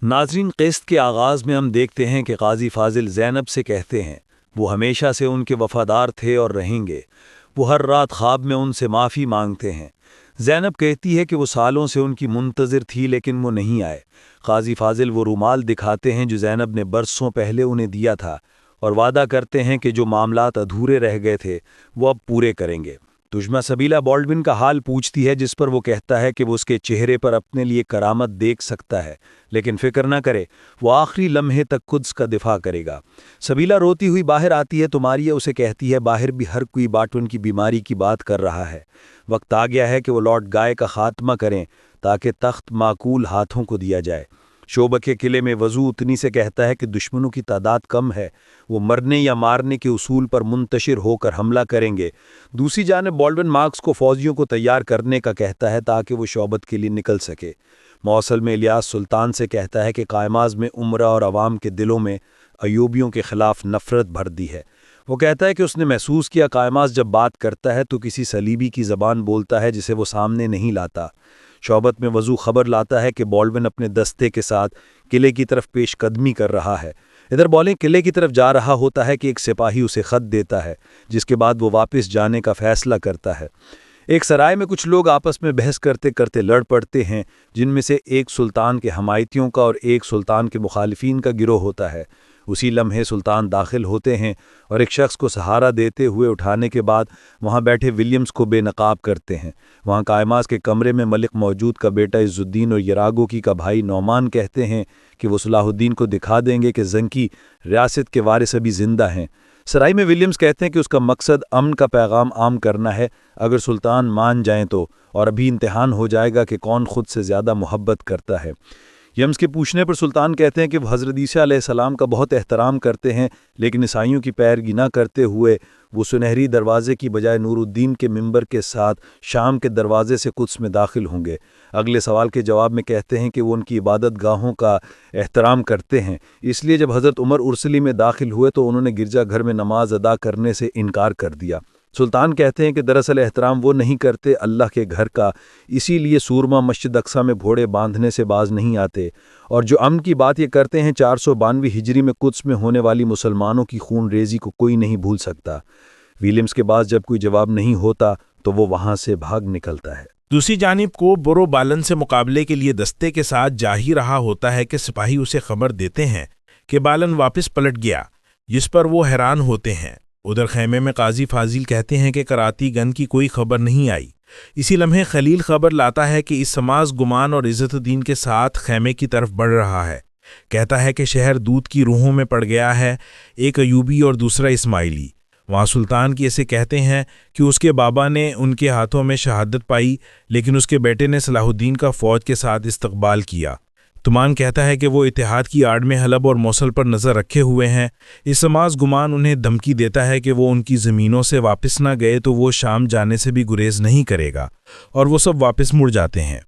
ناظرین، قسط کے آغاز میں ہم دیکھتے ہیں کہ قاضی فاضل زینب سے کہتے ہیں وہ ہمیشہ سے ان کے وفادار تھے اور رہیں گے۔ وہ ہر رات خواب میں ان سے معافی مانگتے ہیں۔ زینب کہتی ہے کہ وہ سالوں سے ان کی منتظر تھی لیکن وہ نہیں آئے۔ قاضی فاضل وہ رومال دکھاتے ہیں جو زینب نے برسوں پہلے انہیں دیا تھا اور وعدہ کرتے ہیں کہ جو معاملات ادھورے رہ گئے تھے وہ اب پورے کریں گے۔ تجمہ سبیلا بالڈون کا حال پوچھتی ہے، جس پر وہ کہتا ہے کہ وہ اس کے چہرے پر اپنے لیے کرامت دیکھ سکتا ہے، لیکن فکر نہ کرے، وہ آخری لمحے تک قدس کا دفاع کرے گا۔ سبیلا روتی ہوئی باہر آتی ہے تو ماریہ اسے کہتی ہے باہر بھی ہر کوئی باٹون کی بیماری کی بات کر رہا ہے، وقت آ گیا ہے کہ وہ لارڈ گائے کا خاتمہ کریں تاکہ تخت معقول ہاتھوں کو دیا جائے۔ شوبہ کے قلعے میں وضو اتنی سے کہتا ہے کہ دشمنوں کی تعداد کم ہے، وہ مرنے یا مارنے کے اصول پر منتشر ہو کر حملہ کریں گے۔ دوسری جانب بالڈون مارکس کو فوجیوں کو تیار کرنے کا کہتا ہے تاکہ وہ شوبت کے لیے نکل سکے۔ موصل میں الیاس سلطان سے کہتا ہے کہ قائماز میں عمرہ اور عوام کے دلوں میں ایوبیوں کے خلاف نفرت بھر دی ہے۔ وہ کہتا ہے کہ اس نے محسوس کیا قائماز جب بات کرتا ہے تو کسی صلیبی کی زبان بولتا ہے جسے وہ سامنے نہیں لاتا۔ شوبت میں وضو خبر لاتا ہے کہ بالڈون اپنے دستے کے ساتھ قلعے کی طرف پیش قدمی کر رہا ہے۔ ادھر بالڈون قلعے کی طرف جا رہا ہوتا ہے کہ ایک سپاہی اسے خط دیتا ہے، جس کے بعد وہ واپس جانے کا فیصلہ کرتا ہے۔ ایک سرائے میں کچھ لوگ آپس میں بحث کرتے کرتے لڑ پڑتے ہیں، جن میں سے ایک سلطان کے حمایتیوں کا اور ایک سلطان کے مخالفین کا گروہ ہوتا ہے۔ اسی لمحے سلطان داخل ہوتے ہیں اور ایک شخص کو سہارا دیتے ہوئے اٹھانے کے بعد وہاں بیٹھے ولیمز کو بے نقاب کرتے ہیں۔ وہاں قائماز کے کمرے میں ملک موجود کا بیٹا عز الدین اور یراگوکی کا بھائی نعمان کہتے ہیں کہ وہ صلاح الدین کو دکھا دیں گے کہ زنکی ریاست کے وارث ابھی زندہ ہیں۔ سرائی میں ولیمز کہتے ہیں کہ اس کا مقصد امن کا پیغام عام کرنا ہے، اگر سلطان مان جائیں تو، اور ابھی امتحان ہو جائے گا کہ کون خود سے زیادہ محبت کرتا ہے۔ یمز کے پوچھنے پر سلطان کہتے ہیں کہ وہ حضرت عیسیٰ علیہ السلام کا بہت احترام کرتے ہیں، لیکن عیسائیوں کی پیروی نہ کرتے ہوئے وہ سنہری دروازے کی بجائے نور الدین کے منبر کے ساتھ شام کے دروازے سے قدس میں داخل ہوں گے۔ اگلے سوال کے جواب میں کہتے ہیں کہ وہ ان کی عبادت گاہوں کا احترام کرتے ہیں، اس لیے جب حضرت عمر ارسلی میں داخل ہوئے تو انہوں نے گرجا گھر میں نماز ادا کرنے سے انکار کر دیا۔ سلطان کہتے ہیں کہ دراصل احترام وہ نہیں کرتے اللہ کے گھر کا، اسی لیے سورما مسجد اقصیٰ میں گھوڑے باندھنے سے باز نہیں آتے، اور جو امن کی بات یہ کرتے ہیں 492 ہجری میں قدس میں ہونے والی مسلمانوں کی خون ریزی کو کوئی نہیں بھول سکتا۔ ویلمز کے بعد جب کوئی جواب نہیں ہوتا تو وہ وہاں سے بھاگ نکلتا ہے۔ دوسری جانب کو برو بالن سے مقابلے کے لیے دستے کے ساتھ جا ہی رہا ہوتا ہے کہ سپاہی اسے خبر دیتے ہیں کہ بالن واپس پلٹ گیا، جس پر وہ حیران ہوتے ہیں۔ ادھر خیمے میں قاضی فاضل کہتے ہیں کہ کراتی گن کی کوئی خبر نہیں آئی۔ اسی لمحے خلیل خبر لاتا ہے کہ اس سماز گمان اور عزت الدین کے ساتھ خیمے کی طرف بڑھ رہا ہے۔ کہتا ہے کہ شہر دودھ کی روحوں میں پڑ گیا ہے، ایک ایوبی اور دوسرا اسماعیلی۔ وہاں سلطان کی اسے کہتے ہیں کہ اس کے بابا نے ان کے ہاتھوں میں شہادت پائی، لیکن اس کے بیٹے نے صلاح الدین کا فوج کے ساتھ استقبال کیا۔ تمان کہتا ہے کہ وہ اتحاد کی آڑ میں حلب اور موصل پر نظر رکھے ہوئے ہیں۔ اس سماز گمان انہیں دھمکی دیتا ہے کہ وہ ان کی زمینوں سے واپس نہ گئے تو وہ شام جانے سے بھی گریز نہیں کرے گا، اور وہ سب واپس مڑ جاتے ہیں۔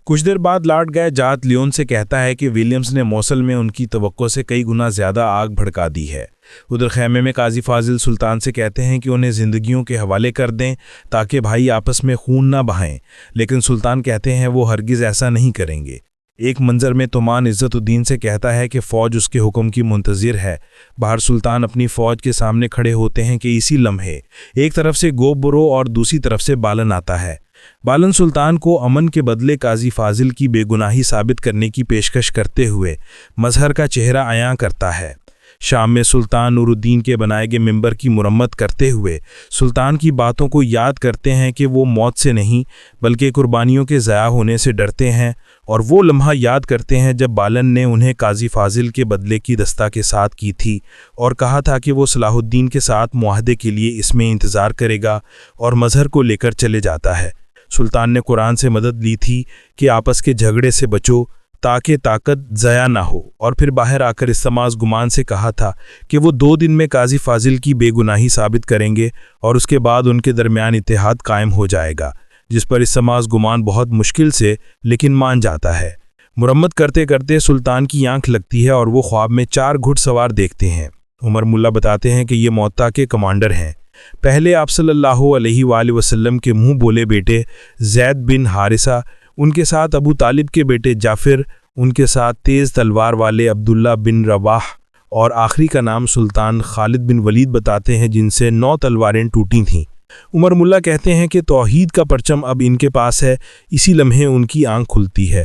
کچھ دیر بعد لارڈ گائے جات لیون سے کہتا ہے کہ ولیمز نے موصل میں ان کی توقع سے کئی گنا زیادہ آگ بھڑکا دی ہے۔ ادھر خیمے میں قاضی فاضل سلطان سے کہتے ہیں کہ انہیں زندگیوں کے حوالے کر دیں تاکہ بھائی آپس میں خون نہ بہائیں، لیکن سلطان کہتے ہیں وہ ہرگز ایسا نہیں کریں گے۔ ایک منظر میں تمان عزت الدین سے کہتا ہے کہ فوج اس کے حکم کی منتظر ہے۔ باہر سلطان اپنی فوج کے سامنے کھڑے ہوتے ہیں کہ اسی لمحے ایک طرف سے گو برو اور دوسری طرف سے بالن آتا ہے۔ بالن سلطان کو امن کے بدلے قاضی فاضل کی بے گناہی ثابت کرنے کی پیشکش کرتے ہوئے مظہر کا چہرہ عیاں کرتا ہے۔ شام میں سلطان نور الدین کے بنائے گئے منبر کی مرمت کرتے ہوئے سلطان کی باتوں کو یاد کرتے ہیں کہ وہ موت سے نہیں بلکہ قربانیوں کے ضیاع ہونے سے ڈرتے ہیں، اور وہ لمحہ یاد کرتے ہیں جب بالن نے انہیں قاضی فاضل کے بدلے کی دستہ کے ساتھ کی تھی اور کہا تھا کہ وہ صلاح الدین کے ساتھ معاہدے کے لیے اس میں انتظار کرے گا اور مظہر کو لے کر چلے جاتا ہے۔ سلطان نے قرآن سے مدد لی تھی کہ آپس کے جھگڑے سے بچو تاکہ طاقت ضائع نہ ہو، اور پھر باہر آ کر اس سماز گمان سے کہا تھا کہ وہ 2 دن میں قاضی فاضل کی بے گناہی ثابت کریں گے اور اس کے بعد ان کے درمیان اتحاد قائم ہو جائے گا، جس پر اس سماز گمان بہت مشکل سے لیکن مان جاتا ہے۔ مرمت کرتے کرتے سلطان کی آنکھ لگتی ہے اور وہ خواب میں 4 گھڑ سوار دیکھتے ہیں۔ عمر ملا بتاتے ہیں کہ یہ معطا کے کمانڈر ہیں۔ پہلے آپ صلی اللہ علیہ وآلہ وسلم کے منہ بولے بیٹے زید بن حارثہ، ان کے ساتھ ابو طالب کے بیٹے جعفر ان کے ساتھ تیز تلوار والے عبداللہ بن رواح اور آخری کا نام سلطان خالد بن ولید بتاتے ہیں، جن سے 9 تلواریں ٹوٹی تھیں۔ عمر ملا کہتے ہیں کہ توحید کا پرچم اب ان کے پاس ہے۔ اسی لمحے ان کی آنکھ کھلتی ہے۔